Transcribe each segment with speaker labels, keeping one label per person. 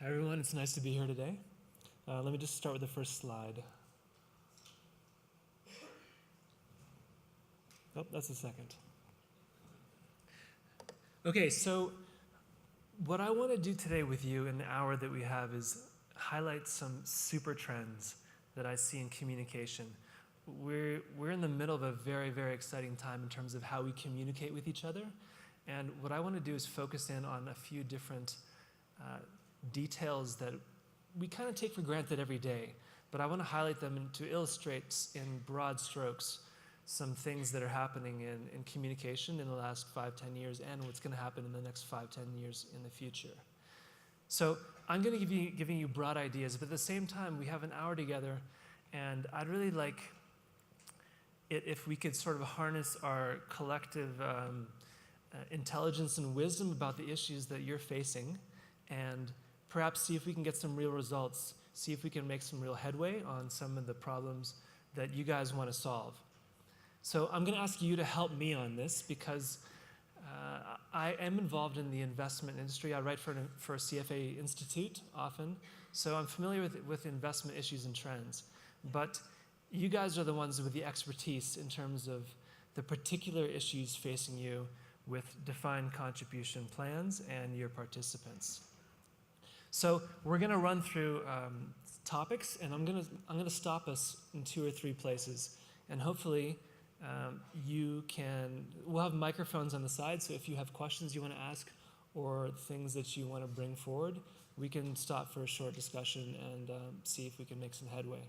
Speaker 1: Hi everyone, it's nice to be here today. Let me just start with the first slide. Oh, that's the second. Okay, so what I want to do today with you in the hour that we have is highlight some super trends that I see in communication. We're in the middle of a very, very exciting time in terms of how we communicate with each other. And what I want to do is focus in on a few different details that we kind of take for granted every day, but I want to highlight them to illustrate in broad strokes some things that are happening in communication in the last 5-10 years and what's going to happen in the next 5-10 years in the future. So I'm going to giving you broad ideas, but at the same time, we have an hour together, and I'd really like it if we could sort of harness our collective intelligence and wisdom about the issues that you're facing, and perhaps see if we can get some real results, see if we can make some real headway on some of the problems that you guys want to solve. So I'm going to ask you to help me on this because I am involved in the investment industry. I write for a CFA Institute often, so I'm familiar with investment issues and trends. But you guys are the ones with the expertise in terms of the particular issues facing you with defined contribution plans and your participants. So we're going to run through topics, and I'm going to stop us in 2 or 3 places, and hopefully we'll have microphones on the side, so if you have questions you want to ask or things that you want to bring forward, we can stop for a short discussion and see if we can make some headway.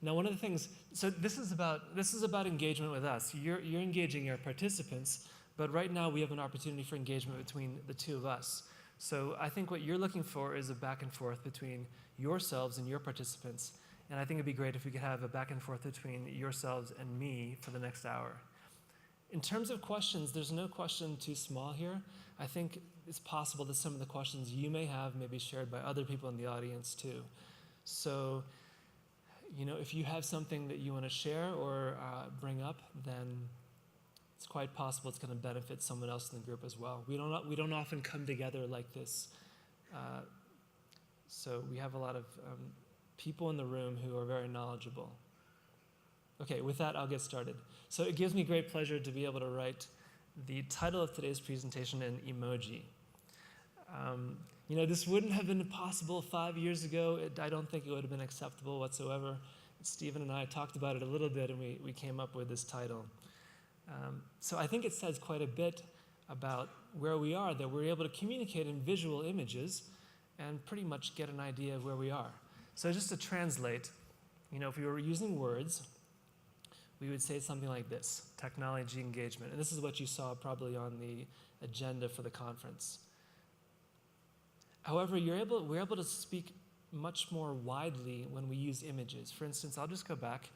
Speaker 1: Now, one of the things, so this is about engagement with us. You're engaging your participants, but right now we have an opportunity for engagement between the two of us. So I think what you're looking for is a back and forth between yourselves and your participants. And I think it'd be great if we could have a back and forth between yourselves and me for the next hour. In terms of questions, there's no question too small here. I think it's possible that some of the questions you may have may be shared by other people in the audience too. So, if you have something that you want to share or bring up, then it's quite possible it's going to benefit someone else in the group as well. We don't often come together like this. So we have a lot of people in the room who are very knowledgeable. Okay, with that, I'll get started. So it gives me great pleasure to be able to write the title of today's presentation in emoji. This wouldn't have been possible 5 years ago. I don't think it would have been acceptable whatsoever. Stephen and I talked about it a little bit, and we came up with this title. So I think it says quite a bit about where we are, that we're able to communicate in visual images and pretty much get an idea of where we are. So just to translate, if we were using words, we would say something like this: technology engagement. And this is what you saw probably on the agenda for the conference. However, we're able to speak much more widely when we use images. For instance, I'll just go back.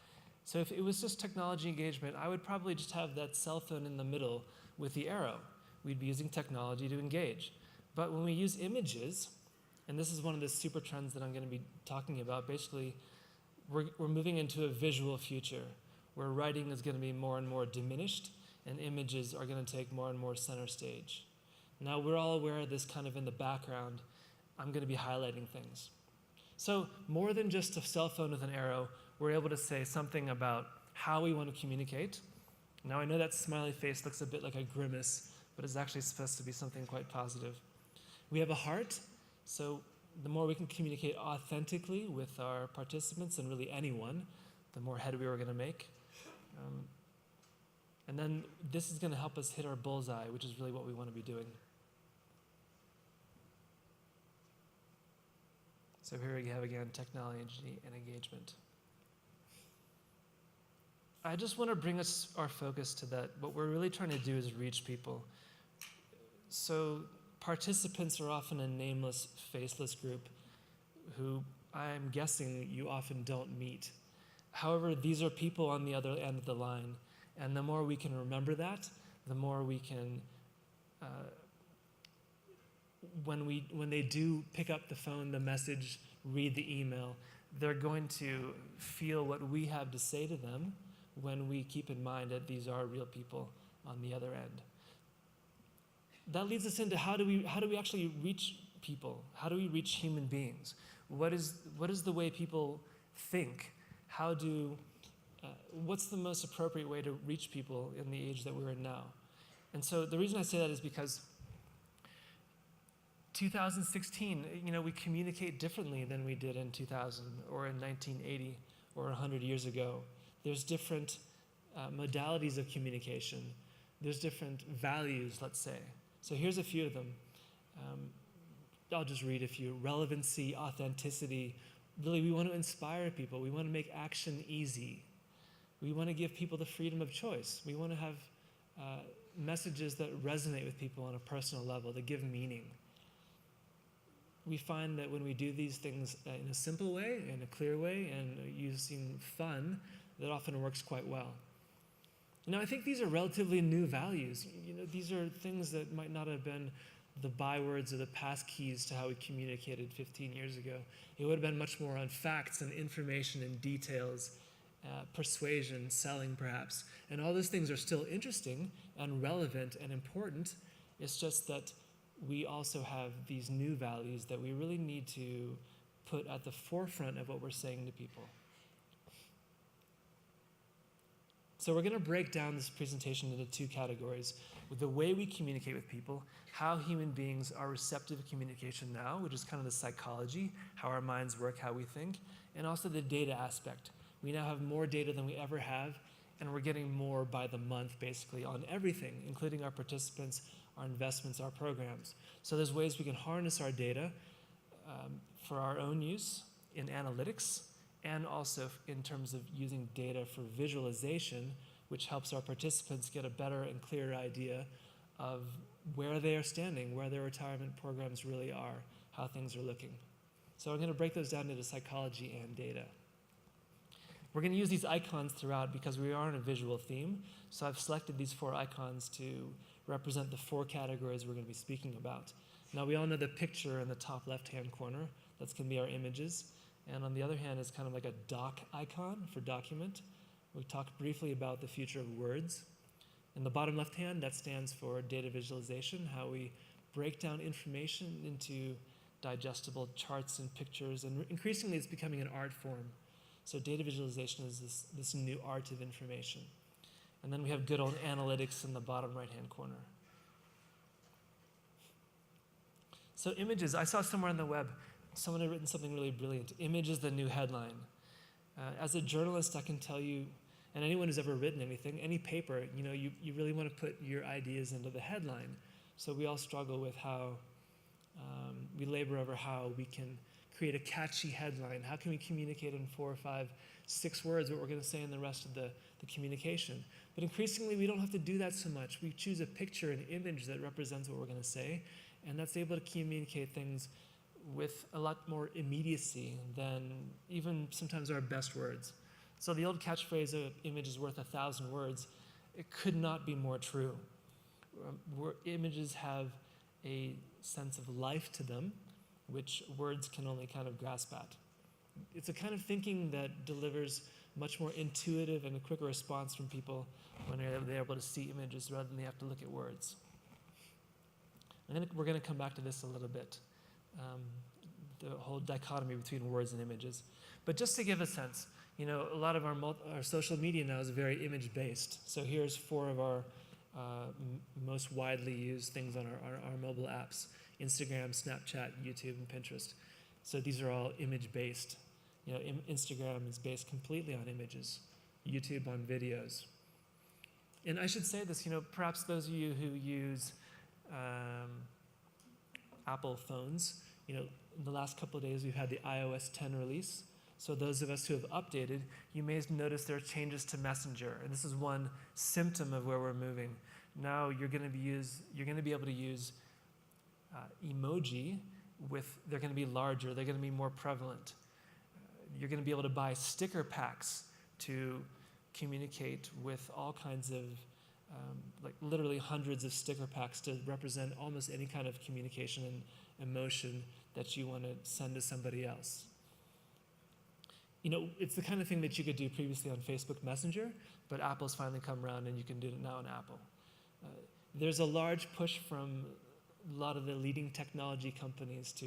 Speaker 1: So if it was just technology engagement, I would probably just have that cell phone in the middle with the arrow. We'd be using technology to engage. But when we use images, and this is one of the super trends that I'm going to be talking about, basically, we're moving into a visual future where writing is going to be more and more diminished and images are going to take more and more center stage. Now, we're all aware of this kind of in the background. I'm going to be highlighting things. So more than just a cell phone with an arrow, we're able to say something about how we want to communicate. Now, I know that smiley face looks a bit like a grimace, but it's actually supposed to be something quite positive. We have a heart, so the more we can communicate authentically with our participants and really anyone, the more headway we're going to make. And then this is going to help us hit our bullseye, which is really what we want to be doing. So here we have again technology and engagement. I just want to bring our focus to that. What we're really trying to do is reach people. So participants are often a nameless, faceless group who I'm guessing you often don't meet. However, these are people on the other end of the line. And the more we can remember that, the more we can, when they do pick up the phone, the message, read the email, they're going to feel what we have to say to them when we keep in mind that these are real people on the other end. That leads us into how do we actually reach people? How do we reach human beings? What is the way people think? What's the most appropriate way to reach people in the age that we're in now? And so the reason I say that is because 2016, we communicate differently than we did in 2000 or in 1980 or 100 years ago. There's different modalities of communication. There's different values, let's say. So here's a few of them. I'll just read a few. Relevancy, authenticity. Really, we want to inspire people. We want to make action easy. We want to give people the freedom of choice. We want to have messages that resonate with people on a personal level, that give meaning. We find that when we do these things in a simple way, in a clear way, and using fun, that often works quite well. Now, I think these are relatively new values. These are things that might not have been the bywords or the passkeys to how we communicated 15 years ago. It would have been much more on facts and information and details, persuasion, selling perhaps. And all those things are still interesting and relevant and important. It's just that we also have these new values that we really need to put at the forefront of what we're saying to people. So we're going to break down this presentation into two categories: with the way we communicate with people, how human beings are receptive to communication now, which is kind of the psychology, how our minds work, how we think, and also the data aspect. We now have more data than we ever have, and we're getting more by the month, basically, on everything, including our participants, our investments, our programs. So there's ways we can harness our data for our own use in analytics, and also in terms of using data for visualization, which helps our participants get a better and clearer idea of where they are standing, where their retirement programs really are, how things are looking. So I'm going to break those down into psychology and data. We're going to use these icons throughout because we are on a visual theme. So I've selected these 4 icons to represent the 4 categories we're going to be speaking about. Now, we all know the picture in the top left-hand corner. That's going to be our images. And on the other hand is kind of like a doc icon for document. We talked briefly about the future of words. In the bottom left hand, that stands for data visualization, how we break down information into digestible charts and pictures. And increasingly, it's becoming an art form. So data visualization is this new art of information. And then we have good old analytics in the bottom right-hand corner. So images, I saw somewhere on the web, someone had written something really brilliant. Image is the new headline. As a journalist, I can tell you, and anyone who's ever written anything, any paper, you really want to put your ideas into the headline. So we all struggle with how, we labor over how we can create a catchy headline. How can we communicate in 4 or 5, 6 words what we're going to say in the rest of the communication? But increasingly, we don't have to do that so much. We choose a picture, an image that represents what we're going to say, and that's able to communicate things with a lot more immediacy than even sometimes our best words. So the old catchphrase, "an image is worth 1,000 words," it could not be more true. Images have a sense of life to them, which words can only kind of grasp at. It's a kind of thinking that delivers much more intuitive and a quicker response from people when they're able to see images rather than they have to look at words. And we're going to come back to this a little bit, the whole dichotomy between words and images. But just to give a sense, a lot of our social media now is very image-based. So here's 4 of our most widely used things on our mobile apps: Instagram, Snapchat, YouTube, and Pinterest. So these are all image-based. Instagram is based completely on images, YouTube on videos. And I should say this, perhaps those of you who use Apple phones, in the last couple of days we've had the iOS 10 release. So those of us who have updated, you may have noticed there are changes to Messenger, and this is one symptom of where we're moving. Now you're going to be able to use emoji they're going to be larger, they're going to be more prevalent. You're going to be able to buy sticker packs to communicate with all kinds of, literally hundreds of sticker packs to represent almost any kind of communication and emotion that you want to send to somebody else. It's the kind of thing that you could do previously on Facebook Messenger, but Apple's finally come around and you can do it now on Apple. There's a large push from a lot of the leading technology companies to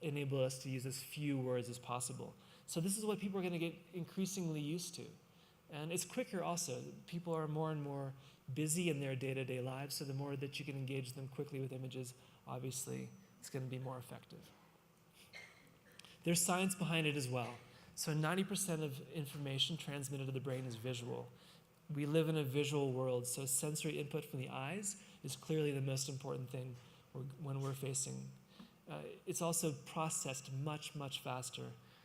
Speaker 1: enable us to use as few words as possible. So this is what people are going to get increasingly used to. And it's quicker also. People are more and more busy in their day-to-day lives, so the more that you can engage them quickly with images, obviously, it's going to be more effective. There's science behind it as well. So 90% of information transmitted to the brain is visual. We live in a visual world, so sensory input from the eyes is clearly the most important thing when we're facing. It's also processed much, much faster.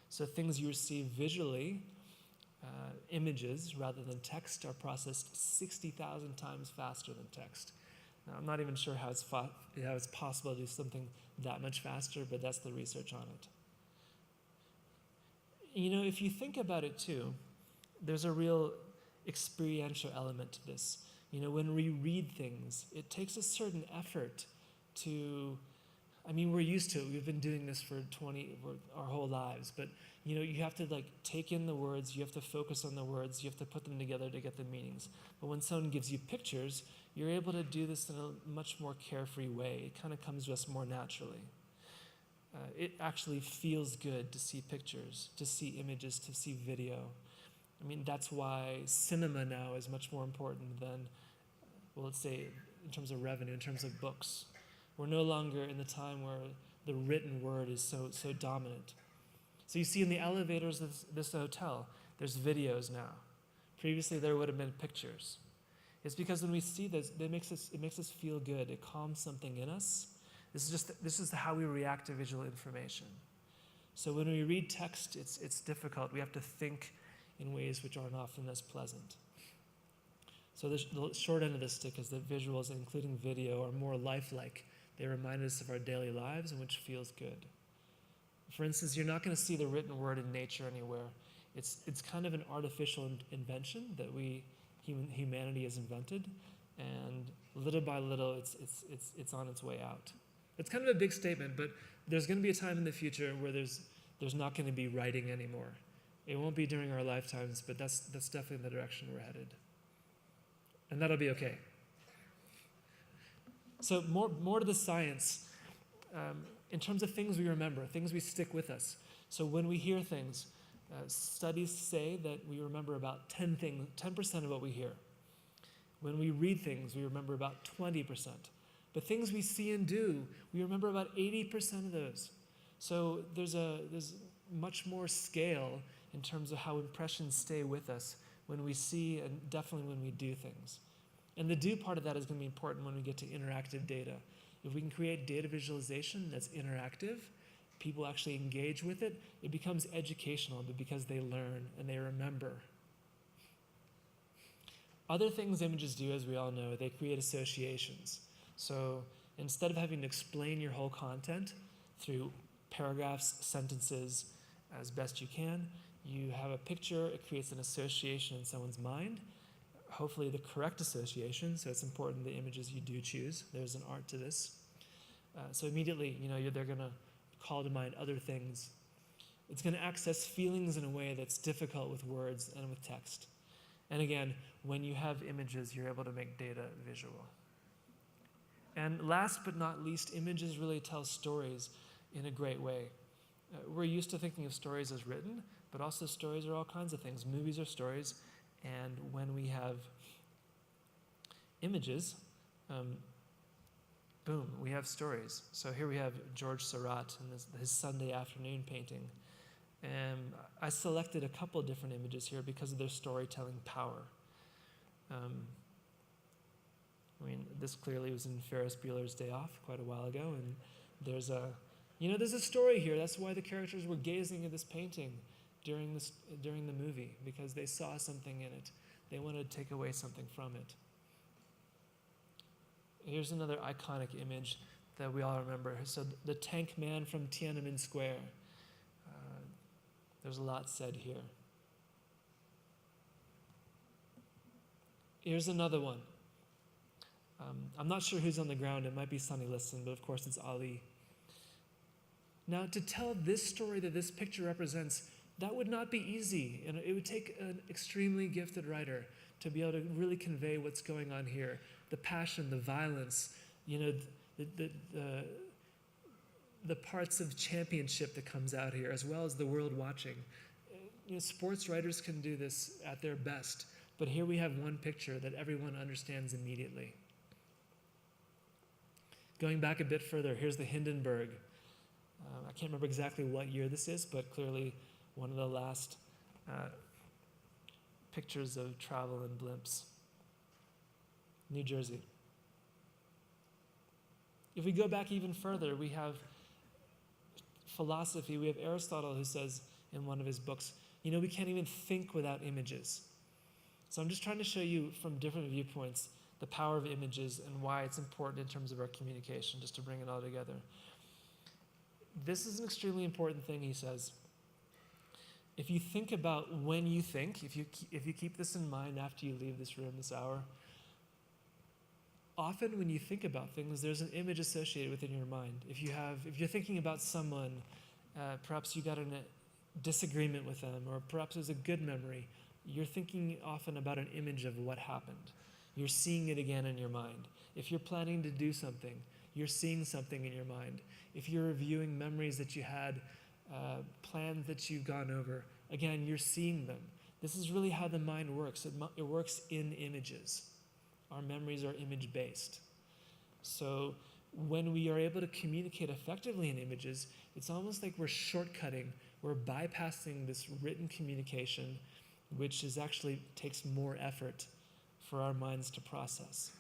Speaker 1: So things you receive visually, images rather than text, are processed 60,000 times faster than text. Now, I'm not even sure how it's possible to do something that much faster, but that's the research on it. You know, if you think about it too, there's a real experiential element to this. You know, when we read things, it takes a certain effort to, I mean, we're used to it. We've been doing this for our whole lives, but you know, you have to like take in the words, you have to focus on the words, you have to put them together to get the meanings. But when someone gives you pictures, you're able to do this in a much more carefree way. It kind of comes to us more naturally. It actually feels good to see pictures, to see images, to see video. I mean, that's why cinema now is much more important than, well, let's say, in terms of revenue, in terms of books. We're no longer in the time where the written word is so dominant. So you see in the elevators of this hotel, there's videos now. Previously, there would have been pictures. It's because when we see this, it makes us feel good. It calms something in us. This is how we react to visual information. So when we read text, it's difficult. We have to think in ways which aren't often as pleasant. So the short end of the stick is that visuals, including video, are more lifelike. They remind us of our daily lives, and which feels good. For instance, you're not going to see the written word in nature anywhere. It's kind of an artificial invention that humanity has invented, and little by little, it's on its way out. It's kind of a big statement, but there's going to be a time in the future where there's not going to be writing anymore. It won't be during our lifetimes, but that's definitely the direction we're headed. And that'll be okay. So more to the science. In terms of things we remember, things we stick with us. So when we hear things, studies say that we remember about 10% of what we hear. When we read things, we remember about 20%. But things we see and do, we remember about 80% of those. So there's much more scale in terms of how impressions stay with us when we see and definitely when we do things. And the do part of that is going to be important when we get to interactive data. If we can create data visualization that's interactive, people actually engage with it, it becomes educational because they learn and they remember. Other things images do, as we all know, they create associations. So instead of having to explain your whole content through paragraphs, sentences, as best you can, you have a picture, it creates an association in someone's mind, hopefully the correct association, so it's important the images you do choose. There's an art to this. So immediately, they're going to call to mind other things. It's going to access feelings in a way that's difficult with words and with text. And again, when you have images, you're able to make data visual. And last but not least, images really tell stories in a great way. We're used to thinking of stories as written, but also stories are all kinds of things. Movies are stories, and when we have images, boom, we have stories. So here we have George Seurat and his Sunday afternoon painting. And I selected a couple different images here because of their storytelling power. This clearly was in Ferris Bueller's Day Off quite a while ago, and there's a story here. That's why the characters were gazing at this painting during the movie, because they saw something in it. They wanted to take away something from it. Here's another iconic image that we all remember. So the tank man from Tiananmen Square. There's a lot said here. Here's another one. I'm not sure who's on the ground. It might be Sonny Liston, but of course it's Ali. Now, to tell this story that this picture represents, that would not be easy. And it would take an extremely gifted writer to be able to really convey what's going on here. The passion, the violence, the parts of championship that comes out here, as well as the world watching. Sports writers can do this at their best, but here we have one picture that everyone understands immediately. Going back a bit further, here's the Hindenburg. I can't remember exactly what year this is, but clearly one of the last pictures of travel in blimps. New Jersey. If we go back even further, we have philosophy. We have Aristotle who says in one of his books, we can't even think without images. So I'm just trying to show you from different viewpoints the power of images and why it's important in terms of our communication, just to bring it all together. This is an extremely important thing, he says. If you think about when you think, if you keep this in mind after you leave this room this hour, often when you think about things, there's an image associated within your mind. If you're thinking about someone, perhaps you got in a disagreement with them, or perhaps it was a good memory, you're thinking often about an image of what happened. You're seeing it again in your mind. If you're planning to do something, you're seeing something in your mind. If you're reviewing memories that you had, plans that you've gone over, again, you're seeing them. This is really how the mind works. It works in images. Our memories are image-based. So when we are able to communicate effectively in images, it's almost like we're shortcutting, we're bypassing this written communication, which actually takes more effort for our minds to process.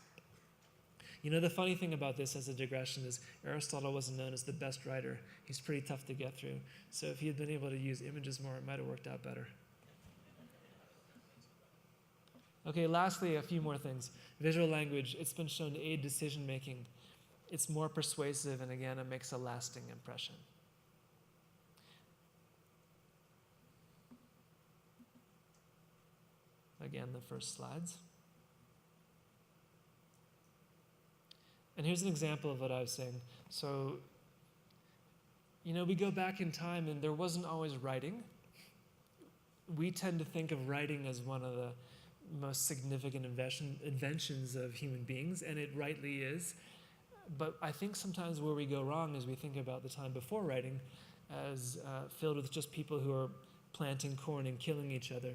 Speaker 1: The funny thing about this as a digression is Aristotle wasn't known as the best writer. He's pretty tough to get through. So if he had been able to use images more, it might have worked out better. Okay, lastly, a few more things. Visual language, it's been shown to aid decision making. It's more persuasive, and again, it makes a lasting impression. Again, the first slides. And here's an example of what I was saying. So, we go back in time and there wasn't always writing. We tend to think of writing as one of the most significant inventions of human beings, and it rightly is. But I think sometimes where we go wrong is we think about the time before writing as filled with just people who are planting corn and killing each other.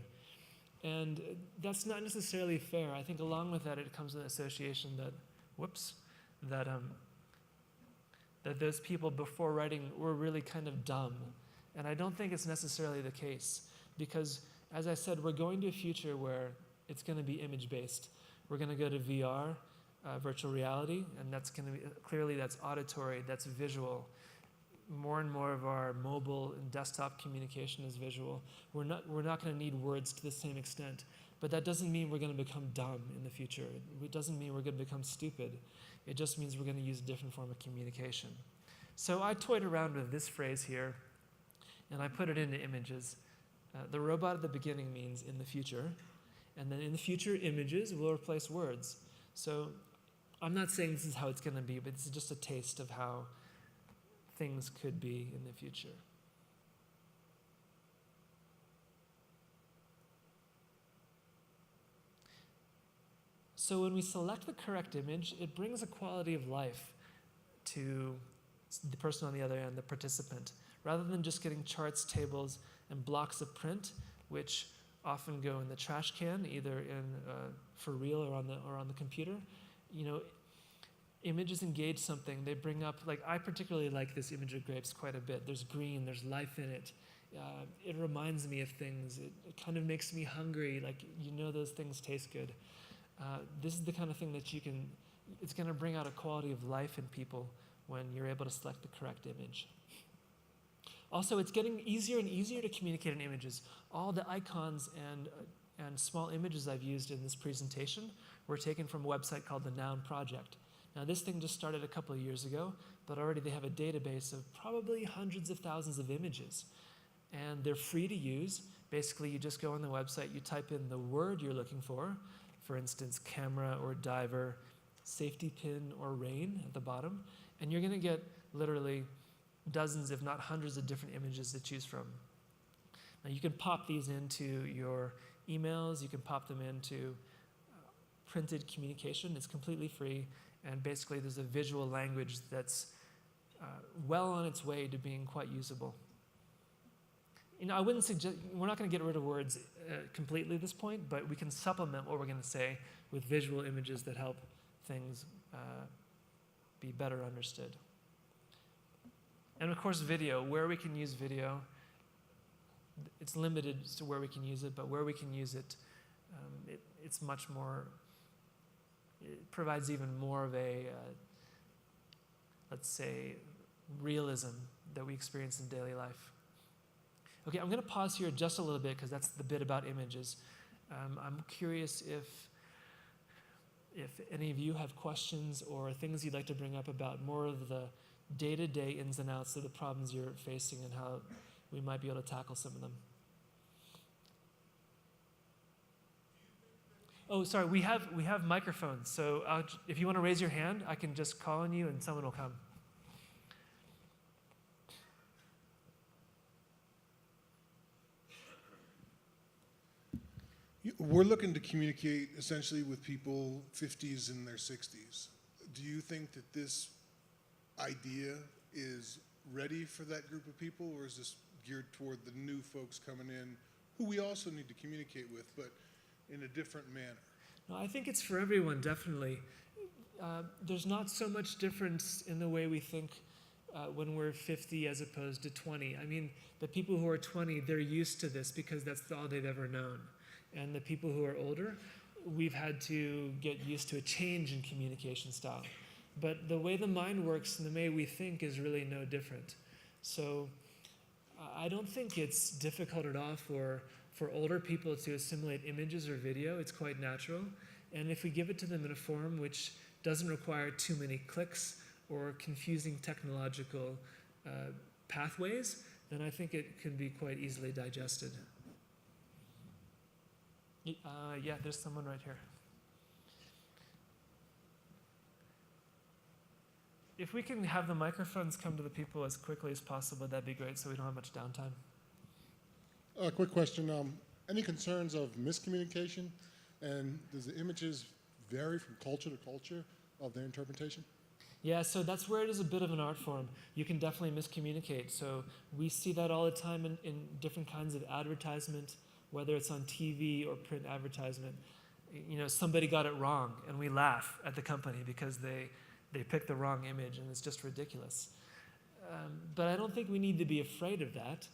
Speaker 1: And that's not necessarily fair. I think along with that it comes an association that those people before writing were really kind of dumb. And I don't think it's necessarily the case, because as I said, we're going to a future where it's going to be image-based. We're going to go to VR, virtual reality, and that's going to be, clearly that's auditory, that's visual. More and more of our mobile and desktop communication is visual. We're not going to need words to the same extent, but that doesn't mean we're going to become dumb in the future. It doesn't mean we're going to become stupid. It just means we're going to use a different form of communication. So I toyed around with this phrase here, and I put it into images. The robot at the beginning means in the future, and then in the future, images will replace words. So I'm not saying this is how it's going to be, but this is just a taste of how things could be in the future. So when we select the correct image, it brings a quality of life to the person on the other end, the participant, rather than just getting charts, tables, and blocks of print, which often go in the trash can, either for real or on the computer. Images engage something. They bring up, I particularly like this image of grapes quite a bit. There's green, there's life in it. It reminds me of things. It kind of makes me hungry, those things taste good. This is the kind of thing that it's going to bring out a quality of life in people when you're able to select the correct image. Also, it's getting easier and easier to communicate in images. All the icons and small images I've used in this presentation were taken from a website called the Noun Project. Now, this thing just started a couple of years ago, but already they have a database of probably hundreds of thousands of images. And they're free to use. Basically, you just go on the website, you type in the word you're looking for instance, camera or diver, safety pin or rain at the bottom, and you're going to get literally dozens, if not hundreds of different images to choose from. Now, you can pop these into your emails, you can pop them into printed communication. It's completely free, And basically, there's a visual language that's well on its way to being quite usable. I wouldn't suggest, we're not going to get rid of words completely at this point, but we can supplement what we're going to say with visual images that help things be better understood. And of course, video, where we can use video, it's limited to where we can use it, but where we can use it, it's much more, it provides even more of a, let's say, realism that we experience in daily life. Okay, I'm going to pause here just a little bit because that's the bit about images. I'm curious if any of you have questions or things you'd like to bring up about more of the day-to-day ins and outs of the problems you're facing and how we might be able to tackle some of them. Oh, sorry, we have microphones, so if you want to raise your hand, I can just call on you and someone will come.
Speaker 2: We're looking to communicate essentially with people 50s and their 60s. Do you think that this idea is ready for that group of people, or is this geared toward the new folks coming in who we also need to communicate with, but in a different manner?
Speaker 1: No, I think it's for everyone, definitely. There's not so much difference in the way we think when we're 50 as opposed to 20. I mean, the people who are 20, they're used to this because that's all they've ever known. And the people who are older, we've had to get used to a change in communication style. But the way the mind works and the way we think is really no different. So I don't think it's difficult at all for older people to assimilate images or video. It's quite natural. And if we give it to them in a form which doesn't require too many clicks or confusing technological pathways, then I think it can be quite easily digested. Yeah, there's someone right here. If we can have the microphones come to the people as quickly as possible, that'd be great so we don't have much downtime.
Speaker 3: A quick question. Any concerns of miscommunication? And does the images vary from culture to culture of their interpretation?
Speaker 1: Yeah, so that's where it is a bit of an art form. You can definitely miscommunicate. So we see that all the time in different kinds of advertisement, whether it's on TV or print advertisement. Somebody got it wrong, and we laugh at the company because they picked the wrong image, and it's just ridiculous. But I don't think we need to be afraid of that.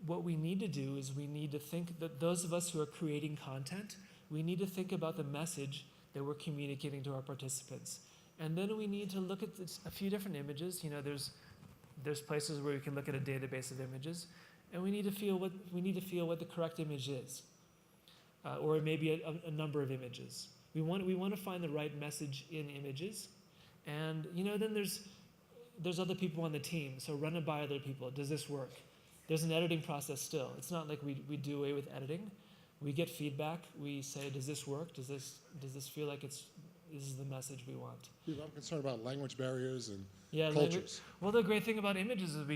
Speaker 1: What we need to do is we need to think that those of us who are creating content, we need to think about the message that we're communicating to our participants. And then we need to look at a few different images. There's places where we can look at a database of images, and we need to feel what the correct image is, or maybe a number of images. We want to find the right message in images, and then there's other people on the team. So run it by other people. Does this work? There's an editing process still. It's not like we do away with editing. We get feedback. We say, does this work? Does this feel like this is the message we want?
Speaker 3: Yeah, I'm concerned about language barriers and
Speaker 1: cultures.
Speaker 3: cultures.
Speaker 1: The great thing about images is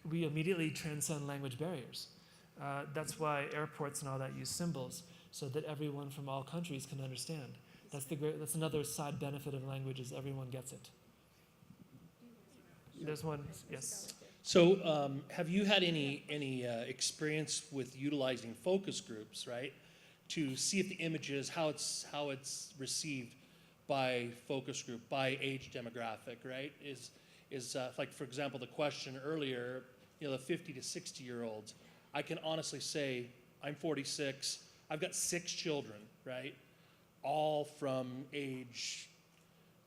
Speaker 1: we immediately transcend language barriers. That's why airports and all that use symbols, so that everyone from all countries can understand. That's another side benefit of language, is everyone gets it. There's one, yes.
Speaker 4: So have you had any experience with utilizing focus groups, right, to see if the images, how it's received by focus group, by age demographic, right? Is like, for example, the question earlier, the 50 to 60-year-olds. I can honestly say I'm 46. I've got 6 children, right? All from age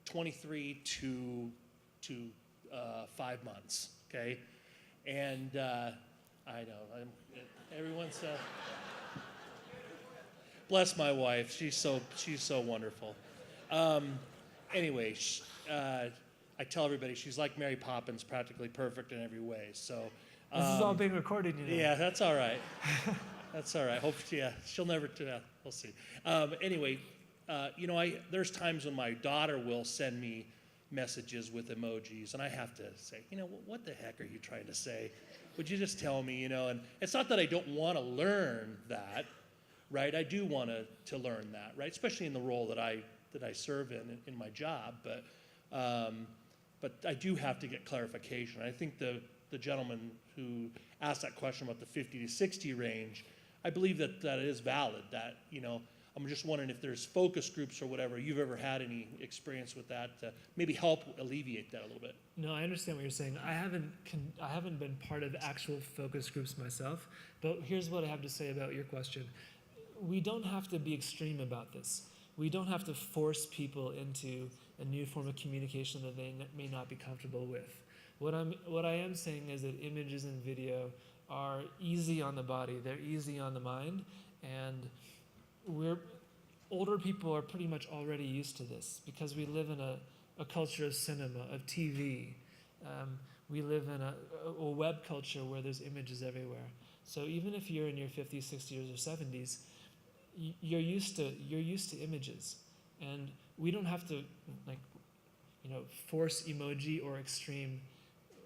Speaker 4: 23 to 5 months, okay? And I know, everyone's, bless my wife, she's so wonderful. Anyway, I tell everybody she's like Mary Poppins, practically perfect in every way, so.
Speaker 1: This is all being recorded,
Speaker 4: Yeah, that's all right. That's all right. Hope, she'll never, we'll see. Anyway, there's times when my daughter will send me messages with emojis, and I have to say, what the heck are you trying to say? Would you just tell me, and it's not that I don't want to learn that, right? I do want to learn that, right? Especially in the role that I that I serve in my job, but I do have to get clarification. I think the gentleman who asked that question about the 50 to 60 range, I believe that that is valid. That, you know, I'm just wondering if there's focus groups or whatever, you've ever had any experience with that to maybe help alleviate that a little bit.
Speaker 1: No, I understand what you're saying. I haven't been part of actual focus groups myself, but here's what I have to say about your question. We don't have to be extreme about this. We don't have to force people into a new form of communication that they may not be comfortable with. What I am saying is that images and video are easy on the body, they're easy on the mind, and older people are pretty much already used to this because we live in a culture of cinema, of TV. We live in a web culture where there's images everywhere. So even if you're in your 50s, 60s, or 70s, you're used to images, and we don't have to force emoji or extreme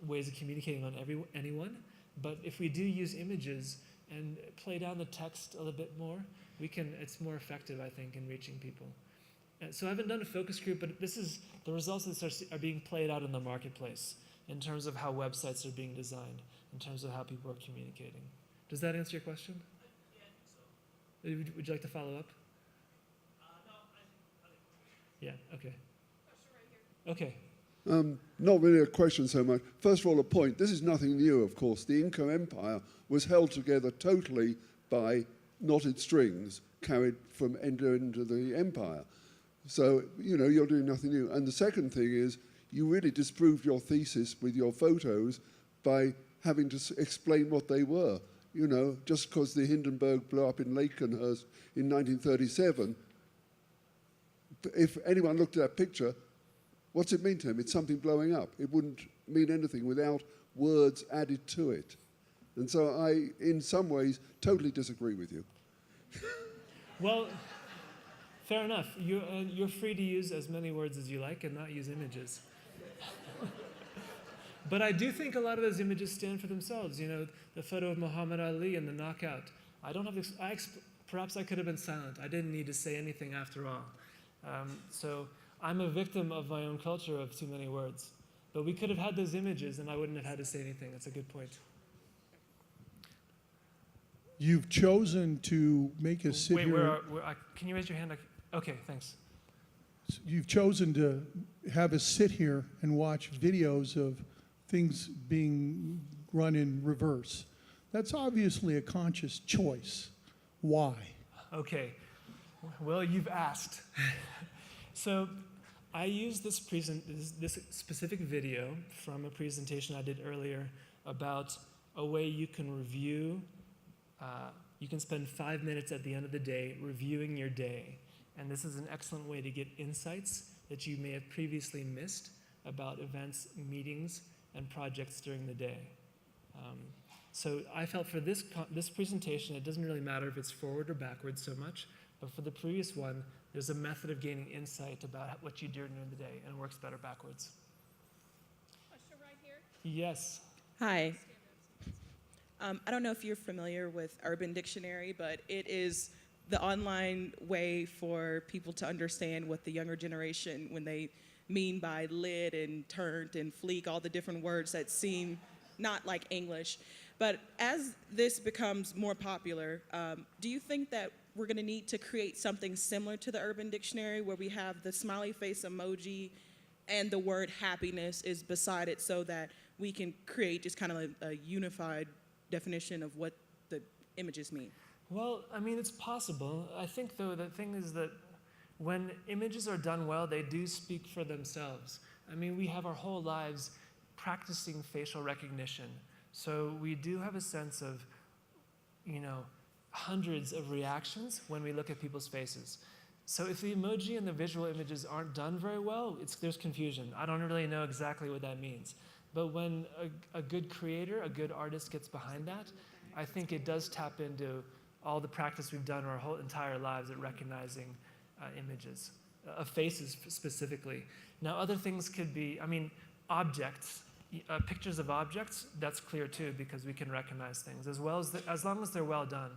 Speaker 1: ways of communicating on anyone. But if we do use images and play down the text a little bit more, it's more effective, I think, in reaching people. So I haven't done a focus group, but this is the results of this are being played out in the marketplace in terms of how websites are being designed, in terms of how people are communicating. Does that answer your question? Yeah, I think so. Would you like to follow up? No, I think. Yeah, okay. Question right here. Okay.
Speaker 5: Not really a question so much. First of all, a point. This is nothing new, of course. The Inca Empire was held together totally by knotted strings carried from end to end of the empire. So, you're doing nothing new. And the second thing is, you really disproved your thesis with your photos by having to explain what they were. Just because the Hindenburg blew up in Lakenhurst in 1937, if anyone looked at that picture, what's it mean to him? It's something blowing up. It wouldn't mean anything without words added to it. And so I, in some ways, totally disagree with you.
Speaker 1: Well, fair enough. You're free to use as many words as you like and not use images. But I do think a lot of those images stand for themselves. The photo of Muhammad Ali and the knockout. I don't have. Perhaps I could have been silent. I didn't need to say anything after all. So I'm a victim of my own culture of too many words. But we could have had those images, and I wouldn't have had to say anything. That's a good point.
Speaker 6: You've chosen to make us sit here.
Speaker 1: Can you raise your hand? Okay, thanks.
Speaker 6: You've chosen to have us sit here and watch videos of things being run in reverse. That's obviously a conscious choice. Why?
Speaker 1: Okay. Well, you've asked. So I used this specific video from a presentation I did earlier about a way you can review. You can spend 5 minutes at the end of the day reviewing your day. And this is an excellent way to get insights that you may have previously missed about events, meetings, and projects during the day. So I felt for this presentation, it doesn't really matter if it's forward or backwards so much, but for the previous one, there's a method of gaining insight about what you do during the day, and it works better backwards.
Speaker 7: Question right here.
Speaker 1: Yes.
Speaker 7: Hi. I don't know if you're familiar with Urban Dictionary, but it is the online way for people to understand what the younger generation, when they mean by lid and turned and fleek, all the different words that seem not like English. But as this becomes more popular, do you think that we're going to need to create something similar to the Urban Dictionary where we have the smiley face emoji and the word happiness is beside it so that we can create just kind of a unified definition of what the images mean?
Speaker 1: Well, I mean, it's possible. I think, though, the thing is that when images are done well, they do speak for themselves. I mean, we have our whole lives practicing facial recognition. So we do have a sense of, hundreds of reactions when we look at people's faces. So if the emoji and the visual images aren't done very well, there's confusion. I don't really know exactly what that means. But when a good creator, a good artist gets behind that, I think it does tap into all the practice we've done our whole entire lives at recognizing images, of faces specifically. Now, other things could be, objects, pictures of objects, that's clear too, because we can recognize things, as long as they're well done.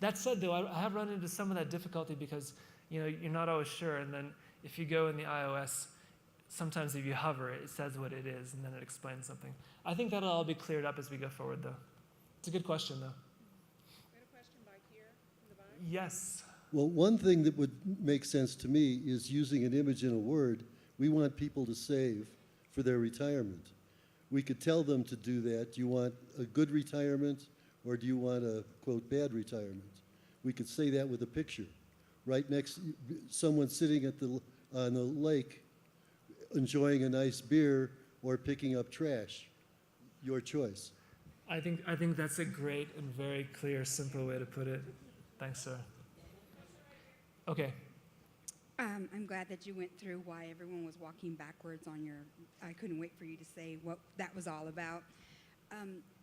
Speaker 1: That said, though, I have run into some of that difficulty because, you're not always sure, and then if you go in the iOS, sometimes if you hover it, it says what it is, and then it explains something. I think that'll all be cleared up as we go forward, though. It's a good question, though.
Speaker 7: We had a question back here in the back.
Speaker 1: Yes.
Speaker 8: Well, one thing that would make sense to me is using an image and a word we want people to save for their retirement. We could tell them to do that. Do you want a good retirement or do you want a, quote, bad retirement? We could say that with a picture. Right next, someone sitting at on the lake enjoying a nice beer or picking up trash. Your choice.
Speaker 1: I think that's a great and very clear, simple way to put it. Thanks, sir. Okay.
Speaker 9: I'm glad that you went through why everyone was walking backwards on your. I couldn't wait for you to say what that was all about.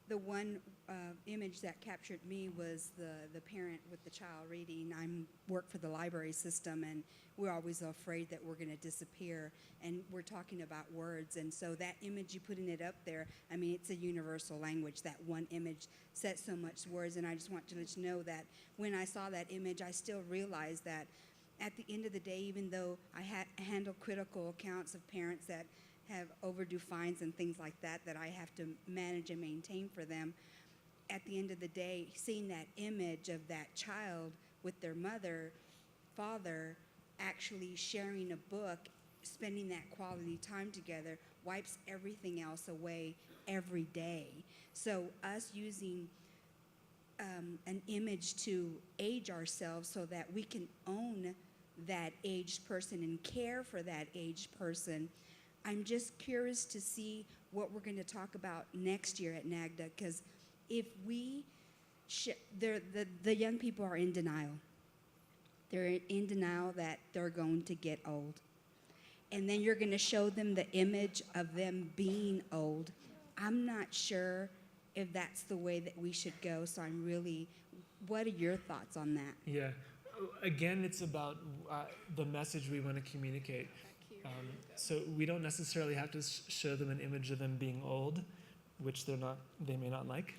Speaker 9: The one image that captured me was the parent with the child reading. I work for the library system, and we're always afraid that we're going to disappear. And we're talking about words, and so that image you putting it up there, I mean, it's a universal language. That one image says so much words, and I just want to let you know that when I saw that image, I still realized that at the end of the day, even though I handle critical accounts of parents that have overdue fines and things like that I have to manage and maintain for them, at the end of the day, seeing that image of that child with their mother, father, actually sharing a book, spending that quality time together, wipes everything else away every day. So us using an image to age ourselves so that we can own that aged person and care for that aged person. I'm just curious to see what we're going to talk about next year at NAGDA, because if we, the young people are in denial. They're in denial that they're going to get old. And then you're going to show them the image of them being old. I'm not sure if that's the way that we should go, so I'm really, what are your thoughts on that?
Speaker 1: Yeah. Again, it's about the message we want to communicate. So we don't necessarily have to show them an image of them being old, which they may not like.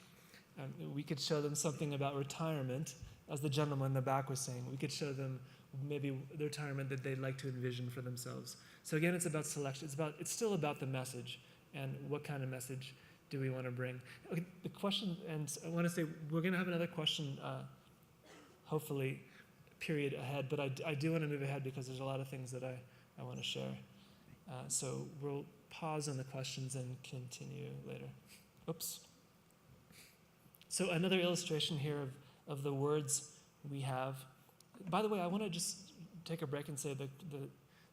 Speaker 1: We could show them something about retirement, as the gentleman in the back was saying. We could show them maybe the retirement that they'd like to envision for themselves. So again, it's about selection. It's still about the message and what kind of message do we want to bring. Okay, the question, and I want to say we're going to have another question, hopefully, period ahead, but I do want to move ahead because there's a lot of things that I want to share. So we'll pause on the questions and continue later. Oops. So another illustration here of the words we have. By the way, I want to just take a break and say that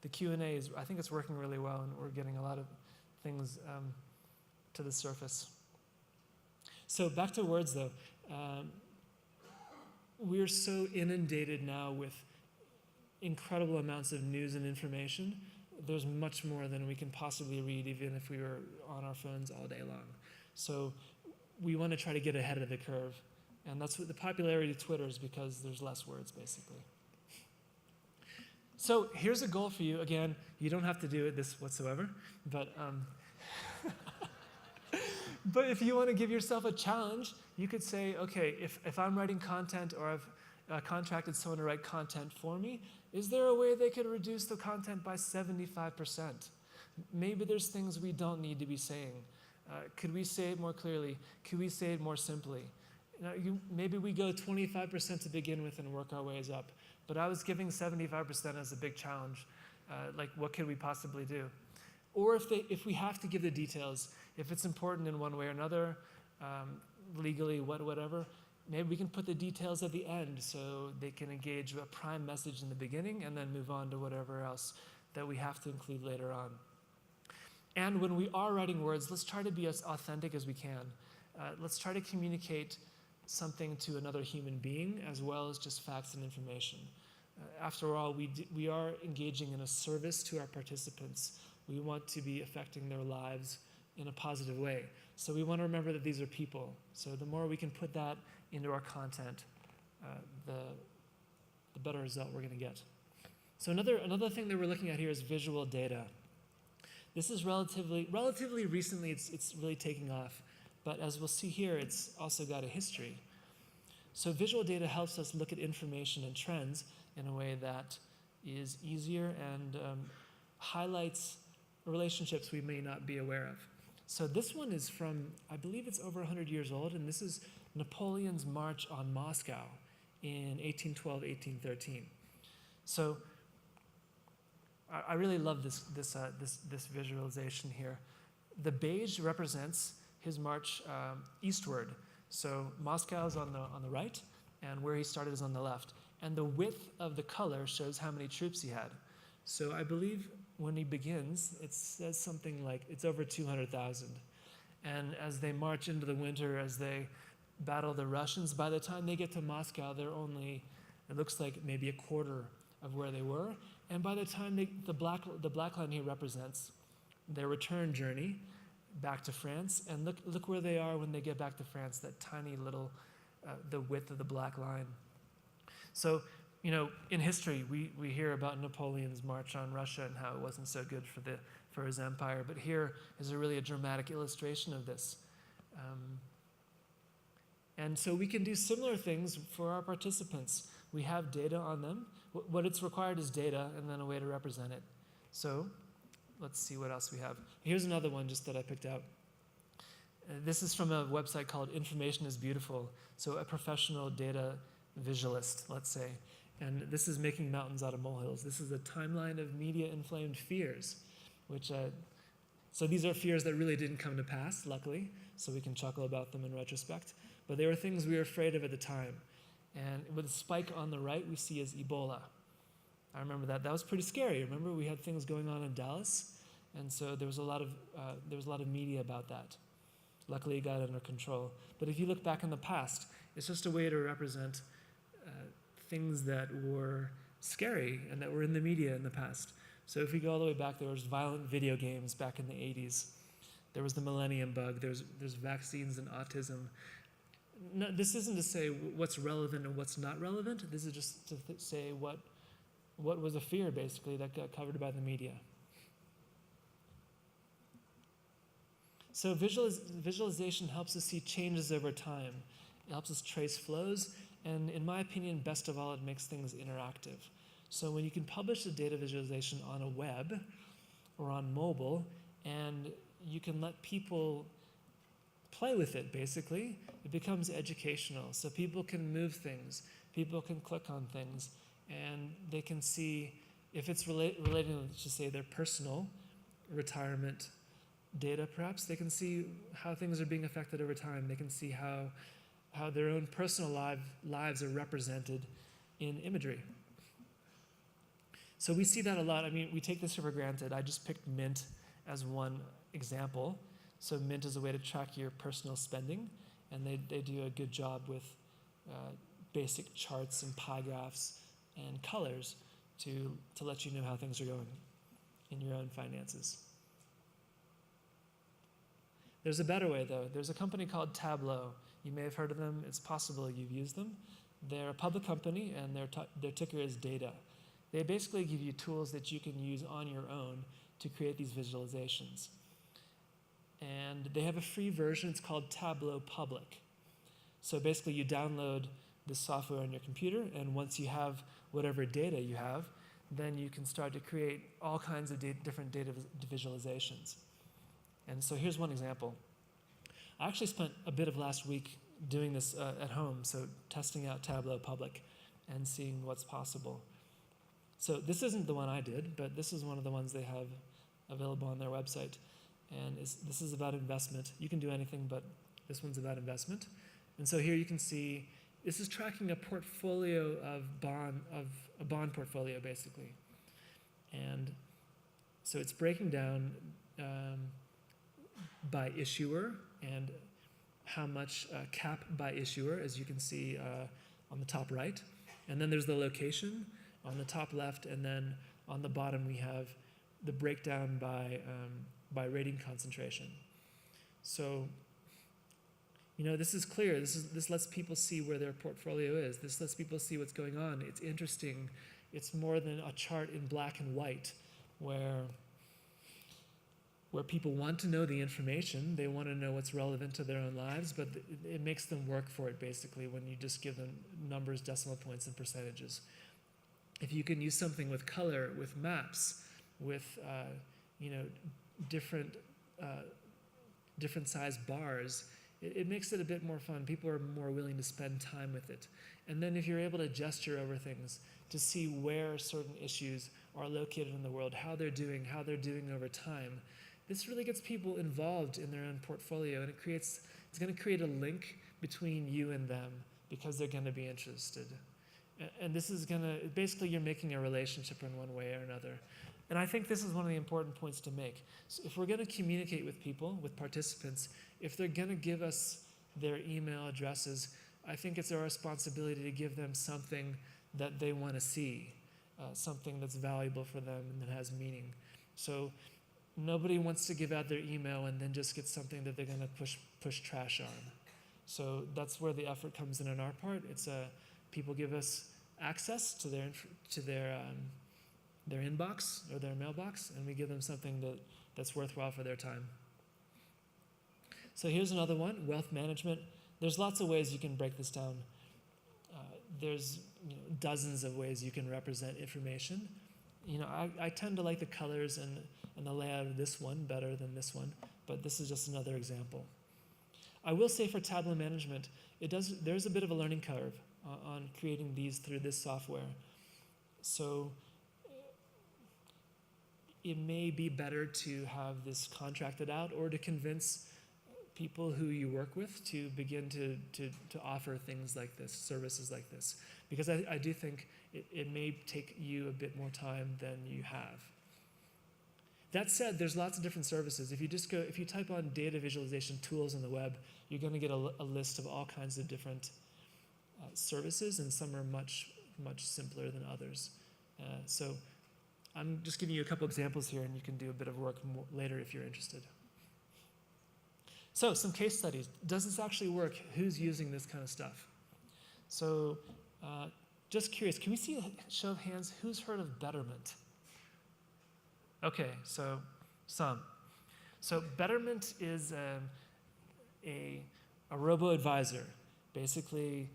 Speaker 1: the Q&A is, I think it's working really well, and we're getting a lot of things to the surface. So back to words, though. We're so inundated now with incredible amounts of news and information. There's much more than we can possibly read, even if we were on our phones all day long. So we want to try to get ahead of the curve. And that's what the popularity of Twitter is, because there's less words, basically. So here's a goal for you. Again, you don't have to do this whatsoever, but but if you want to give yourself a challenge, you could say, okay, if I'm writing content, or I've contracted someone to write content for me, is there a way they could reduce the content by 75%? Maybe there's things we don't need to be saying. Could we say it more clearly? Could we say it more simply? Maybe we go 25% to begin with and work our ways up. But I was giving 75% as a big challenge. Like, what could we possibly do? Or if we have to give the details, if it's important in one way or another, legally, whatever, maybe we can put the details at the end so they can engage a prime message in the beginning and then move on to whatever else that we have to include later on. And when we are writing words, let's try to be as authentic as we can. Let's try to communicate something to another human being as well as just facts and information. After all, we are engaging in a service to our participants. We want to be affecting their lives in a positive way. So we want to remember that these are people. So the more we can put that into our content, the better result we're going to get. So another thing that we're looking at here is visual data. This is relatively recently, it's really taking off. But as we'll see here, it's also got a history. So visual data helps us look at information and trends in a way that is easier and highlights relationships we may not be aware of. So this one is from, I believe it's over 100 years old, and this is Napoleon's march on Moscow in 1812, 1813. So I really love this visualization here. The beige represents his march eastward. So Moscow is on the right, and where he started is on the left. And the width of the color shows how many troops he had. So I believe when he begins, it says something like it's over 200,000. And as they march into the winter, as they battle the Russians, by the time they get to Moscow, they're only, it looks like maybe a quarter of where they were. And by the time the black line here represents their return journey back to France. And look where they are when they get back to France, that tiny little, the width of the black line. So, in history, we hear about Napoleon's march on Russia and how it wasn't so good for his empire. But here is really a dramatic illustration of this. And so we can do similar things for our participants. We have data on them. What it's required is data and then a way to represent it. So let's see what else we have. Here's another one just that I picked out. This is from a website called Information is Beautiful. So a professional data visualist, let's say. And this is making mountains out of molehills. This is a timeline of media-inflamed fears, which, so these are fears that really didn't come to pass, luckily, so we can chuckle about them in retrospect. But they were things we were afraid of at the time. And with the spike on the right, we see as Ebola. I remember that. That was pretty scary. Remember, we had things going on in Dallas, and so there was a lot of media about that. Luckily, it got under control. But if you look back in the past, it's just a way to represent things that were scary and that were in the media in the past. So if we go all the way back, there was violent video games back in the 80s. There was the millennium bug. There's vaccines and autism. No, this isn't to say what's relevant and what's not relevant. This is just to say what was a fear, basically, that got covered by the media. So visualization helps us see changes over time. It helps us trace flows, and in my opinion, best of all, it makes things interactive. So when you can publish a data visualization on a web or on mobile, and you can let people play with it, basically, it becomes educational. So people can move things, people can click on things, and they can see if it's relating to, say, their personal retirement data, perhaps. They can see how things are being affected over time. They can see how their own personal lives are represented in imagery. So we see that a lot. I mean, we take this for granted. I just picked Mint as one example. So Mint is a way to track your personal spending, and they do a good job with basic charts and pie graphs and colors to let you know how things are going in your own finances. There's a better way, though. There's a company called Tableau. You may have heard of them. It's possible you've used them. They're a public company, and their ticker is Data. They basically give you tools that you can use on your own to create these visualizations. And they have a free version. It's called Tableau Public. So basically, you download this software on your computer, and once you have whatever data you have, then you can start to create all kinds of different data visualizations. And so here's one example. I actually spent a bit of last week doing this at home, so testing out Tableau Public and seeing what's possible. So this isn't the one I did, but this is one of the ones they have available on their website. And this is about investment. You can do anything, but this one's about investment. And so here you can see, this is tracking a portfolio of a bond portfolio, basically. And so it's breaking down by issuer and how much cap by issuer, as you can see on the top right. And then there's the location on the top left, and then on the bottom we have the breakdown by rating concentration. So, this is clear. This lets people see where their portfolio is. This lets people see what's going on. It's interesting. It's more than a chart in black and white where people want to know the information. They want to know what's relevant to their own lives, but it makes them work for it, basically, when you just give them numbers, decimal points, and percentages. if you can use something with color, with maps, with you know, different different size bars, it makes it a bit more fun. People are more willing to spend time with it. And then if you're able to gesture over things to see where certain issues are located in the world, how they're doing over time, this really gets people involved in their own portfolio, and it's going to create a link between you and them because they're going to be interested. And this is going to, basically you're making a relationship in one way or another. And I think this is one of the important points to make. So if we're going to communicate with people, with participants, if they're going to give us their email addresses, I think it's our responsibility to give them something that they want to see, something that's valuable for them and that has meaning. So nobody wants to give out their email and then just get something that they're going to push trash on. So that's where the effort comes in on our part. It's people give us access to their inbox or their mailbox, and we give them something that's worthwhile for their time. So here's another one, wealth management. There's lots of ways you can break this down. There's dozens of ways you can represent information. I tend to like the colors and the layout of this one better than this one, but this is just another example. I will say for Tableau management, there's a bit of a learning curve on creating these through this software. So it may be better to have this contracted out or to convince people who you work with to begin to offer things like this, services like this. Because I do think it may take you a bit more time than you have. That said, there's lots of different services. If you type on data visualization tools on the web, you're going to get a list of all kinds of different services, and some are much, much simpler than others. So I'm just giving you a couple examples here, and you can do a bit of work later if you're interested. So some case studies. Does this actually work? Who's using this kind of stuff? So just curious, can we see a show of hands? Who's heard of Betterment? Okay, so some. So Betterment is a robo-advisor. Basically,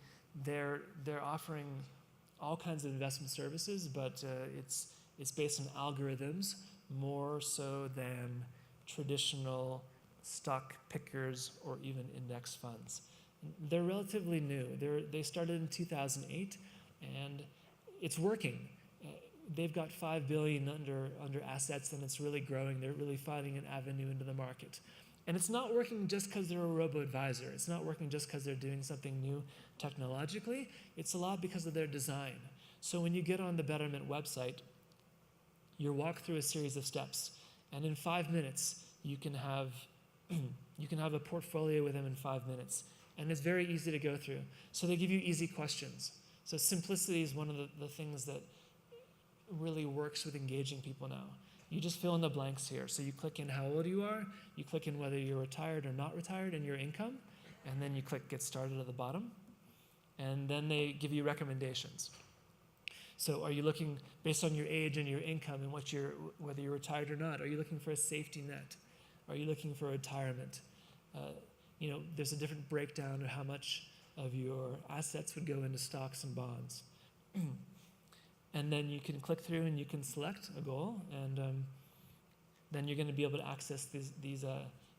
Speaker 1: they're offering all kinds of investment services, but it's based on algorithms more so than traditional stock pickers or even index funds. They're relatively new. They started in 2008, and it's working. They've got $5 billion under assets, and it's really growing. They're really finding an avenue into the market. And it's not working just because they're a robo-advisor. It's not working just because they're doing something new technologically. It's a lot because of their design. So when you get on the Betterment website, you walk through a series of steps, and in 5 minutes, you can have a portfolio with them in 5 minutes. And it's very easy to go through. So they give you easy questions. So simplicity is one of the things that really works with engaging people now. You just fill in the blanks here. So you click in how old you are, you click in whether you're retired or not retired and your income, and then you click get started at the bottom. And then they give you recommendations. So are you looking, based on your age and your income and whether you're retired or not, are you looking for a safety net? Are you looking for retirement? There's a different breakdown of how much of your assets would go into stocks and bonds. And then you can click through and you can select a goal, and then you're going to be able to access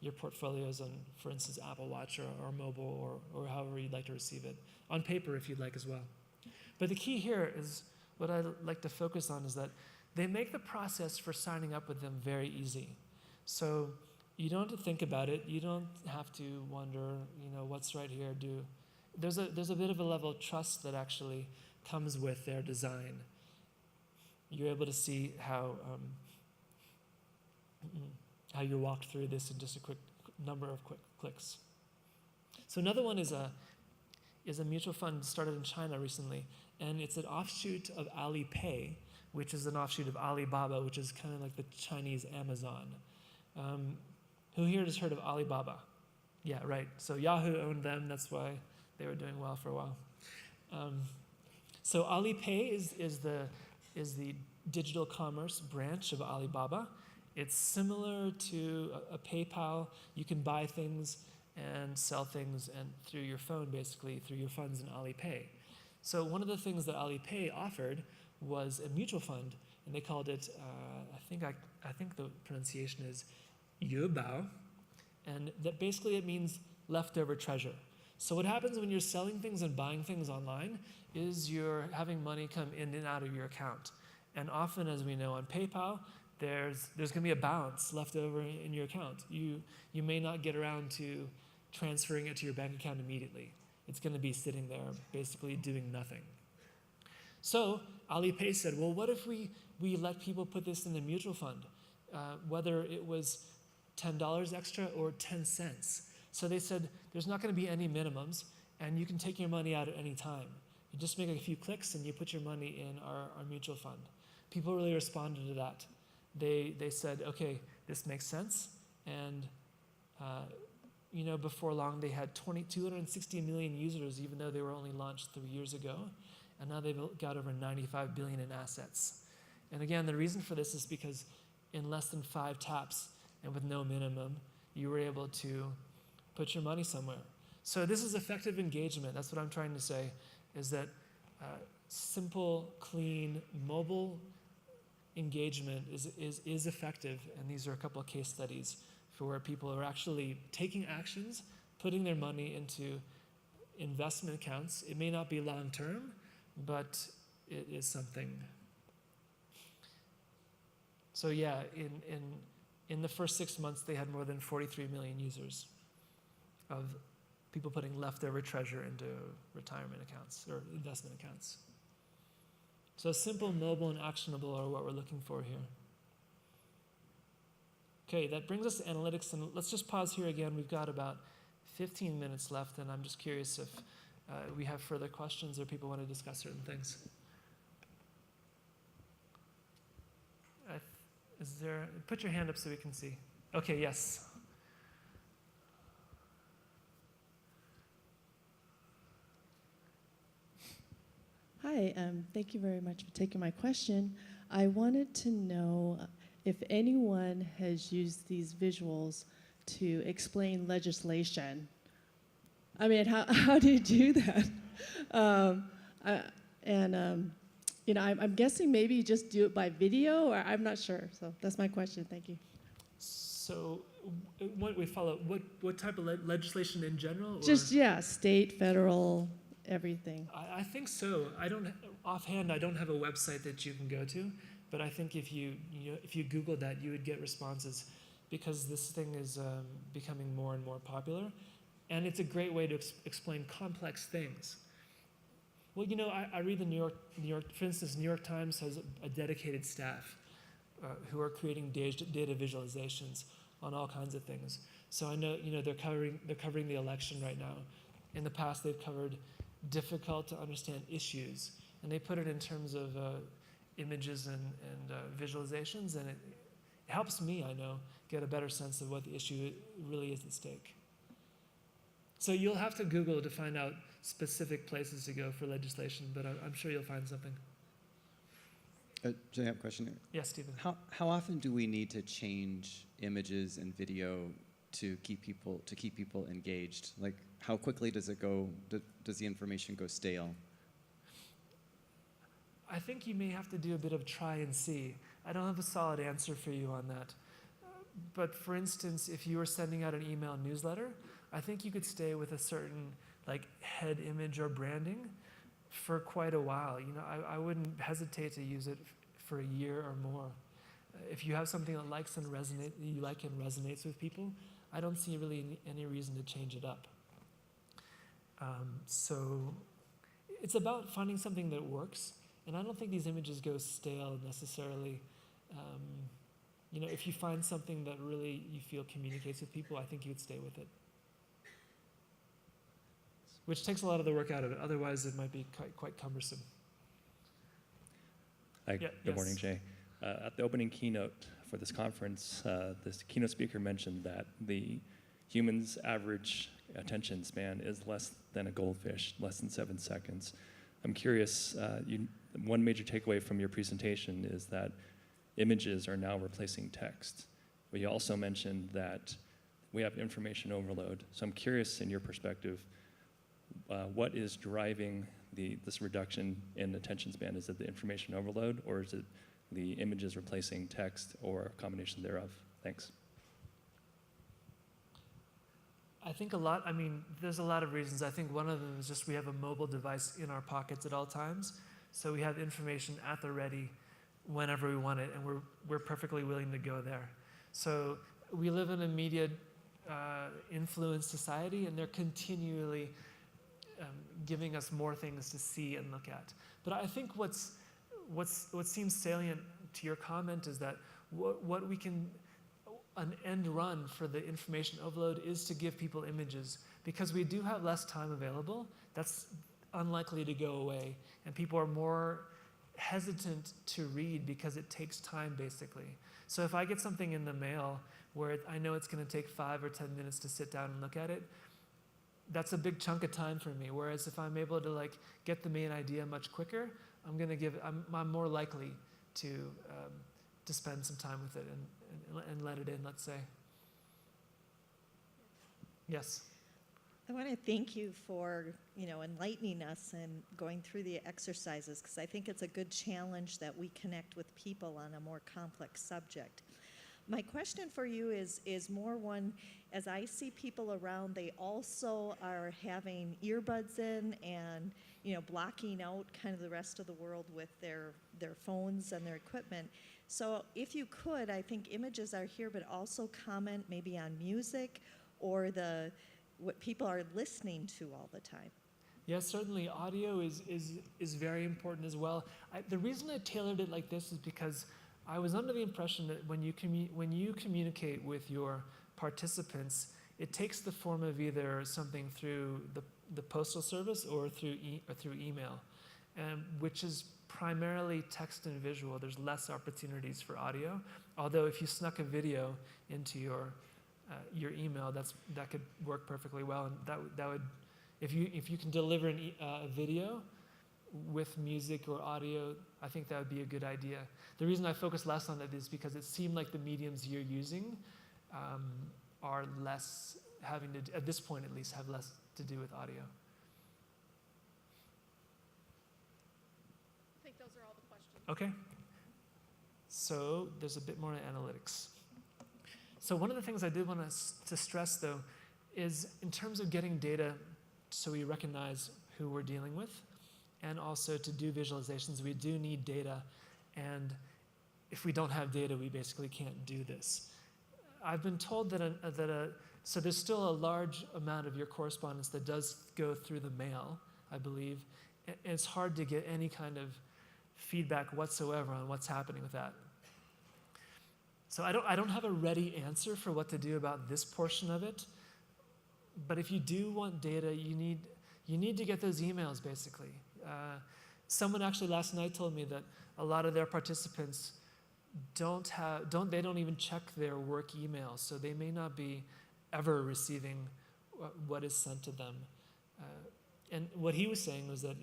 Speaker 1: your portfolios on, for instance, Apple Watch or mobile or however you'd like to receive it. On paper if you'd like as well. But the key here is, what I'd like to focus on is that they make the process for signing up with them very easy. So you don't have to think about it. You don't have to wonder, what's right here. There's a bit of a level of trust that actually comes with their design. You're able to see how you walked through this in just a quick number of quick clicks. So another one is a mutual fund started in China recently, and it's an offshoot of Alipay, which is an offshoot of Alibaba, which is kind of like the Chinese Amazon. Who here has heard of Alibaba? Yeah, right. So Yahoo owned them. That's why they were doing well for a while. So Alipay is the digital commerce branch of Alibaba. It's similar to a PayPal. You can buy things and sell things and through your phone, basically, through your funds in Alipay. So one of the things that Alipay offered was a mutual fund, and they called it, I think the pronunciation is Yubao, and that basically it means leftover treasure. So what happens when you're selling things and buying things online is you're having money come in and out of your account. And often, as we know on PayPal, there's going to be a balance left over in your account. You may not get around to transferring it to your bank account immediately. It's going to be sitting there basically doing nothing. So Alipay said, well, what if we let people put this in a mutual fund, whether it was $10 extra or 10 cents. So they said, there's not going to be any minimums, and you can take your money out at any time. You just make a few clicks and you put your money in our mutual fund. People really responded to that. They said, okay, this makes sense. And before long they had 260 million users, even though they were only launched 3 years ago. And now they've got over 95 billion in assets. And again, the reason for this is because in less than 5 taps and with no minimum, you were able to put your money somewhere. So this is effective engagement. That's what I'm trying to say, is that simple, clean, mobile engagement is effective. And these are a couple of case studies for where people are actually taking actions, putting their money into investment accounts. It may not be long term, but it is something. So yeah, in the first 6 months, they had more than 43 million users of people putting leftover treasure into retirement accounts or investment accounts. So simple, mobile, and actionable are what we're looking for here. Okay, that brings us to analytics, and let's just pause here again. We've got about 15 minutes left, and I'm just curious if we have further questions or people want to discuss certain things. Put your hand up so we can see. Okay, yes.
Speaker 10: Hi, thank you very much for taking my question. I wanted to know if anyone has used these visuals to explain legislation. I mean, how do you do that? I'm guessing maybe you just do it by video, or I'm not sure. So that's my question. Thank you.
Speaker 1: So, what we follow? What type of legislation in general? Or?
Speaker 10: Just state, federal, everything.
Speaker 1: I think so. I don't have a website that you can go to, but I think if you Google that, you would get responses, because this thing is becoming more and more popular, and it's a great way to explain complex things. Well, I read the New York, for instance, New York Times has a dedicated staff who are creating data visualizations on all kinds of things. So I know, they're covering the election right now. In the past, they've covered difficult to understand issues, and they put it in terms of images and visualizations, and it helps me, I know, get a better sense of what the issue really is at stake. So you'll have to Google to find out specific places to go for legislation, but I'm sure you'll find something.
Speaker 11: Jay, I have a question.
Speaker 1: Yes, Stephen.
Speaker 11: How often do we need to change images and video to keep people engaged? Like, how quickly does it go? Does the information go stale?
Speaker 1: I think you may have to do a bit of try and see. I don't have a solid answer for you on that. But for instance, if you were sending out an email newsletter, I think you could stay with a certain head image or branding for quite a while. I wouldn't hesitate to use it for a year or more. If you have something that you like and resonates with people, I don't see really any reason to change it up. So it's about finding something that works, and I don't think these images go stale necessarily. If you find something that really you feel communicates with people, I think you would stay with it. Which takes a lot of the work out of it. Otherwise, it might be quite cumbersome.
Speaker 12: Hi, good morning, Jay. At the opening keynote for this conference, this keynote speaker mentioned that the human's average attention span is less than a goldfish, less than 7 seconds. I'm curious, one major takeaway from your presentation is that images are now replacing text. But you also mentioned that we have information overload. So I'm curious, in your perspective, what is driving this reduction in attention span? Is it the information overload, or is it the images replacing text, or a combination thereof? Thanks.
Speaker 1: I think there's a lot of reasons. I think one of them is just we have a mobile device in our pockets at all times. So we have information at the ready whenever we want it, and we're perfectly willing to go there. So we live in a media influenced society, and they're continually giving us more things to see and look at. But I think what seems salient to your comment is that what we can, an end run for the information overload is to give people images, because we do have less time available. That's unlikely to go away, and people are more hesitant to read because it takes time, basically. So if I get something in the mail where I know it's going to take 5 or 10 minutes to sit down and look at it, that's a big chunk of time for me. Whereas if I'm able to get the main idea much quicker, I'm more likely to spend some time with it and let it in, let's say. Yes.
Speaker 13: I want to thank you for, enlightening us and going through the exercises, because I think it's a good challenge that we connect with people on a more complex subject. My question for you is more one, as I see people around, they also are having earbuds in and, blocking out kind of the rest of the world with their phones and their equipment. So if you could, I think images are here, but also comment maybe on music or what people are listening to all the time.
Speaker 1: Yes, certainly. Audio is very important as well. The reason I tailored it like this is because I was under the impression that when you communicate with your participants, it takes the form of either something through the postal service or through email, which is primarily text and visual. There's less opportunities for audio. Although if you snuck a video into your email, that could work perfectly well, and that would, if you can deliver a video with music or audio, I think that would be a good idea. The reason I focus less on it is because it seemed like the mediums you're using are less having to, at this point at least, have less to do with audio.
Speaker 10: I think those are all the questions.
Speaker 1: Okay. So there's a bit more analytics. So one of the things I did want to stress, though, is in terms of getting data so we recognize who we're dealing with, and also to do visualizations, we do need data. And if we don't have data, we basically can't do this. I've been told so there's still a large amount of your correspondence that does go through the mail, I believe. And it's hard to get any kind of feedback whatsoever on what's happening with that. So I don't have a ready answer for what to do about this portion of it. But if you do want data, you need to get those emails, basically. Someone actually last night told me that a lot of their participants don't even check their work emails, so they may not be ever receiving what is sent to them. And what he was saying was that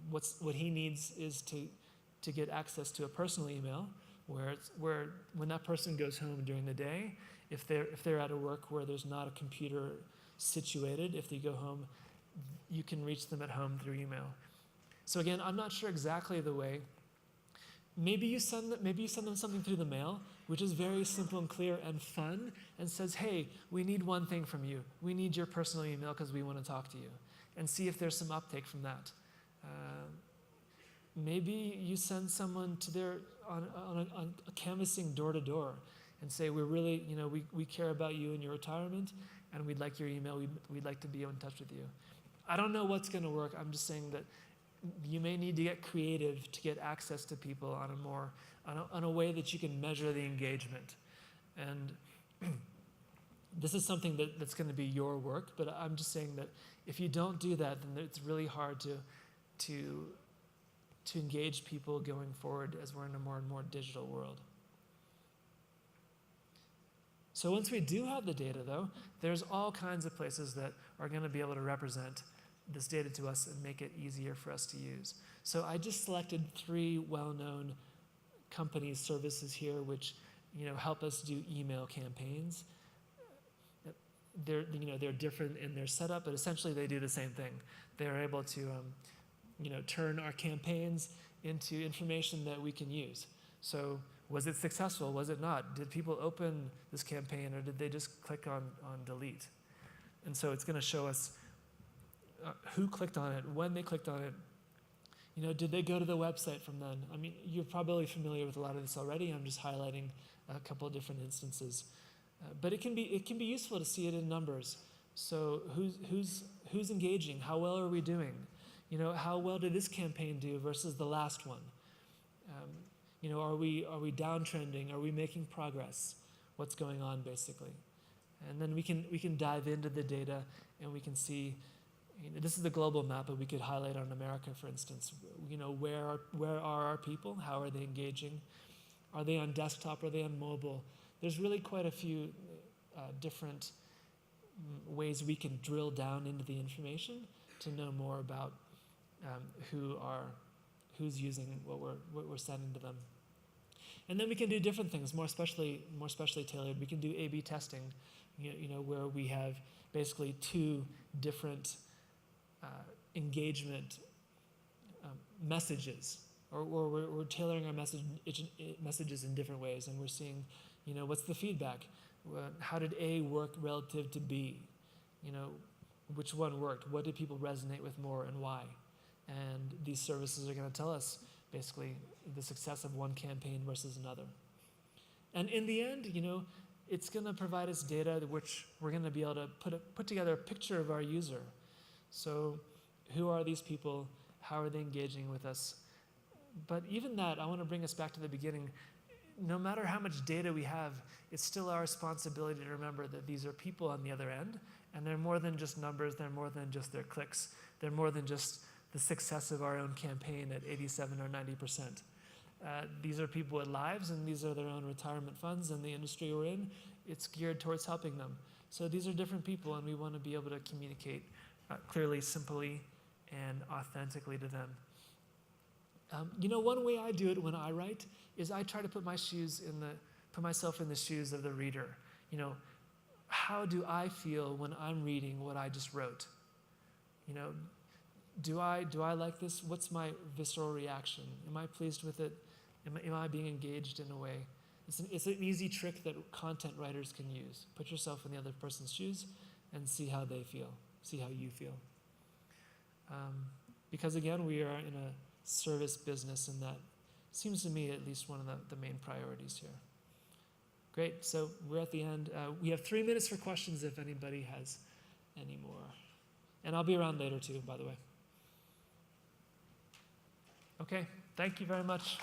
Speaker 1: what he needs is to get access to a personal email, where when that person goes home during the day, if they're at a work where there's not a computer situated, if they go home, you can reach them at home through email. So again, I'm not sure exactly the way. Maybe you send them something through the mail, which is very simple and clear and fun, and says, hey, we need one thing from you. We need your personal email because we want to talk to you, and see if there's some uptake from that. Maybe you send someone to on a canvassing door to door and say, we're really, we care about you and your retirement, and we'd like your email. We'd like to be in touch with you. I don't know what's going to work. I'm just saying that you may need to get creative to get access to people on a way that you can measure the engagement. And this is something that's going to be your work, but I'm just saying that if you don't do that, then it's really hard to engage people going forward as we're in a more and more digital world. So once we do have the data, though, there's all kinds of places that are going to be able to represent this data to us and make it easier for us to use. So I just selected 3 well-known companies, services here, which help us do email campaigns. They're different in their setup, but essentially they do the same thing. They're able to turn our campaigns into information that we can use. So was it successful? Was it not? Did people open this campaign, or did they just click on delete? And so it's going to show us who clicked on it, when they clicked on it. Did they go to the website from then? I mean, you're probably familiar with a lot of this already. I'm just highlighting a couple of different instances. But it can be useful to see it in numbers. So who's engaging? How well are we doing? How well did this campaign do versus the last one? Are we downtrending? Are we making progress? What's going on, basically? And then we can dive into the data, and we can see. This is the global map, but we could highlight on America, for instance. Where are our people? How are they engaging? Are they on desktop? Are they on mobile? There's really quite a few different ways we can drill down into the information to know more about who's using what we're sending to them. And then we can do different things, more especially tailored. We can do A/B testing, where we have basically two different engagement messages, or we're tailoring our messages in different ways, and we're seeing, what's the feedback? How did A work relative to B? Which one worked? What did people resonate with more, and why? And these services are going to tell us basically the success of one campaign versus another. And in the end, it's going to provide us data which we're going to be able to put together a picture of our user. So who are these people? How are they engaging with us? But even that, I want to bring us back to the beginning. No matter how much data we have, it's still our responsibility to remember that these are people on the other end, and they're more than just numbers, they're more than just their clicks, they're more than just the success of our own campaign at 87 or 90%. These are people with lives, and these are their own retirement funds, and the industry we're in, it's geared towards helping them. So these are different people, and we want to be able to communicate clearly, simply, and authentically to them. One way I do it when I write is I try to put myself in the shoes of the reader. How do I feel when I'm reading what I just wrote? Do I like this? What's my visceral reaction? Am I pleased with it? Am I being engaged in a way? It's an easy trick that content writers can use. Put yourself in the other person's shoes and see how they feel. See how you feel. Because again, we are in a service business, and that seems to me at least one of the main priorities here. Great, so we're at the end. We have 3 minutes for questions if anybody has any more. And I'll be around later too, by the way. Okay, thank you very much.